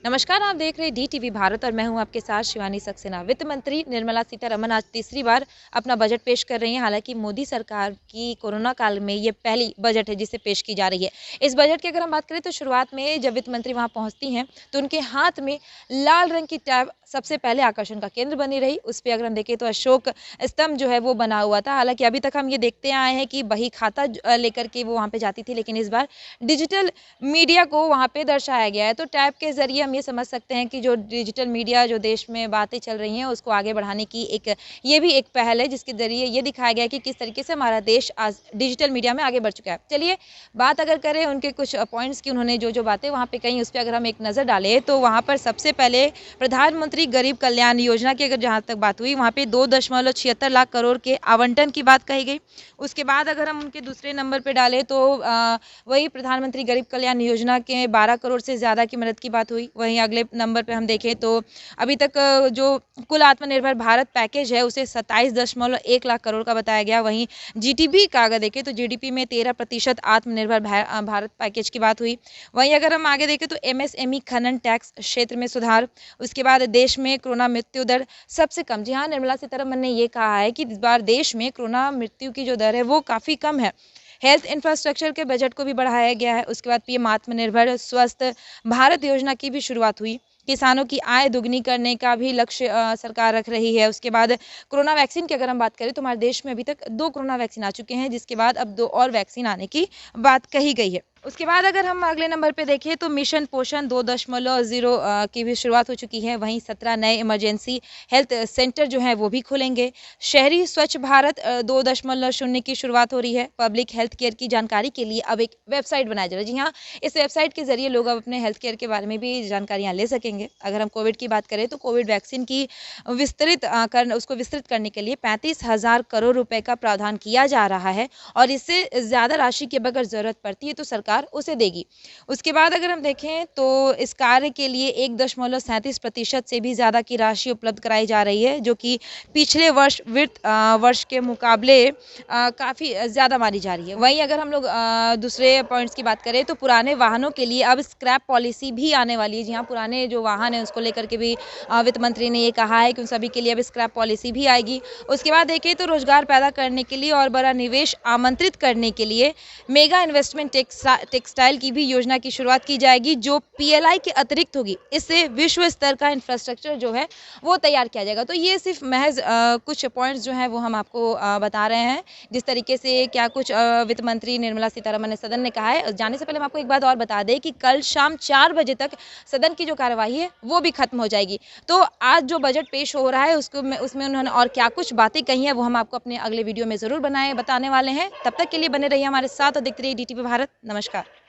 नमस्कार, आप देख रहे हैं डीटीवी भारत और मैं हूं आपके साथ शिवानी सक्सेना। वित्त मंत्री निर्मला सीतारमण आज तीसरी बार अपना बजट पेश कर रही हैं। हालांकि मोदी सरकार की कोरोना काल में ये पहली बजट है जिसे पेश की जा रही है। इस बजट की अगर हम बात करें तो शुरुआत में जब वित्त मंत्री वहां पहुंचती हैं तो उनके हाथ में लाल रंग की टैब सबसे पहले आकर्षण का केंद्र बनी रही। उस पर अगर हम देखें तो अशोक स्तंभ जो है वो बना हुआ था। हालांकि अभी तक हम ये देखते आए हैं कि बही खाता लेकर के वो वहाँ पे जाती थी, लेकिन इस बार डिजिटल मीडिया को वहाँ पे दर्शाया गया है। तो टैब के जरिए हम ये समझ सकते हैं कि जो डिजिटल मीडिया जो देश में बातें चल रही हैं उसको आगे बढ़ाने की ये भी एक पहल है, जिसके जरिए ये दिखाया गया है कि किस तरीके से हमारा देश आज डिजिटल मीडिया में आगे बढ़ चुका है। चलिए बात अगर करें उनके कुछ पॉइंट्स की, उन्होंने जो जो बातें वहाँ पे कही उस पर अगर हम एक नज़र डालें तो वहाँ पर सबसे पहले प्रधानमंत्री गरीब कल्याण योजना की अगर जहाँ तक बात हुई वहाँ पे 2.76 लाख करोड़ के आवंटन की बात कही गई। उसके बाद अगर हम उनके दूसरे नंबर पे डालें तो वही प्रधानमंत्री गरीब कल्याण योजना के 12 करोड़ से ज़्यादा की मदद की बात हुई। वहीं अगले नंबर पे हम देखें तो अभी तक जो कुल आत्मनिर्भर भारत पैकेज है उसे 27.1 लाख करोड़ का बताया गया। वहीं जीडीपी का अगर देखें तो जीडीपी में 13% आत्मनिर्भर भारत पैकेज की बात हुई। वहीं अगर हम आगे देखें तो एमएसएमई खनन टैक्स क्षेत्र में सुधार। उसके बाद देश में कोरोना मृत्यु दर सबसे कम। जी हाँ, निर्मला सीतारमण ने ये कहा है कि इस बार देश में कोरोना मृत्यु की जो दर है वो काफ़ी कम है। हेल्थ इंफ्रास्ट्रक्चर के बजट को भी बढ़ाया गया है। उसके बाद पीएम आत्मनिर्भर स्वस्थ भारत योजना की भी शुरुआत हुई। किसानों की आय दुगनी करने का भी लक्ष्य सरकार रख रही है। उसके बाद कोरोना वैक्सीन की अगर हम बात करें तो हमारे देश में अभी तक 2 कोरोना वैक्सीन आ चुके हैं, जिसके बाद अब 2 और वैक्सीन आने की बात कही गई है। उसके बाद अगर हम अगले नंबर पे देखें तो मिशन पोषण 2.0 की भी शुरुआत हो चुकी है। वहीं 17 नए इमरजेंसी हेल्थ सेंटर जो हैं वो भी खुलेंगे। शहरी स्वच्छ भारत 2.0 की शुरुआत हो रही है। पब्लिक हेल्थ केयर की जानकारी के लिए अब एक वेबसाइट बनाया जा रहा है। जी हाँ, इस वेबसाइट के जरिए लोग अब अपने हेल्थ केयर के बारे में भी जानकारियाँ ले सकेंगे। अगर हम कोविड की बात करें तो कोविड वैक्सीन की उसको विस्तृत करने के लिए 35,000 करोड़ रुपए का प्रावधान किया जा रहा है और इससे ज़्यादा राशि की अगर ज़रूरत पड़ती है तो सरकार उसे देगी। उसके बाद अगर हम देखें तो इस कार्य के लिए 1.37% से भी ज़्यादा की राशि उपलब्ध कराई जा रही है, जो कि पिछले वित्त वर्ष के मुकाबले काफ़ी ज़्यादा मानी जा रही है। वहीं अगर हम लोग दूसरे पॉइंट्स की बात करें तो पुराने वाहनों के लिए अब स्क्रैप पॉलिसी भी आने वाली है। जी हाँ, पुराने जो वाहन है उसको लेकर के भी वित्त मंत्री ने ये कहा है कि उन सभी के लिए अब स्क्रैप पॉलिसी भी आएगी। उसके बाद देखें तो रोजगार पैदा करने के लिए और बड़ा निवेश आमंत्रित करने के लिए मेगा इन्वेस्टमेंट टेक्सटाइल की भी योजना की शुरुआत की जाएगी, जो पीएलआई के अतिरिक्त होगी। इससे विश्व स्तर का इंफ्रास्ट्रक्चर जो है वो तैयार किया जाएगा। तो ये सिर्फ महज कुछ पॉइंट्स जो हैं वो हम आपको बता रहे हैं, जिस तरीके से क्या कुछ वित्त मंत्री निर्मला सीतारमण ने सदन ने कहा है। जाने से पहले हम आपको एक बात और बता दें कि कल शाम 4 बजे तक सदन की जो कार्यवाही है वो भी खत्म हो जाएगी। तो आज जो बजट पेश हो रहा है उसमें उन्होंने और क्या कुछ बातें कही हैं वो हम आपको अपने अगले वीडियो में ज़रूर बताने वाले हैं। तब तक के लिए बने रहिए हमारे साथ और देखते रहिए डीटीवी भारत। नमस्कार।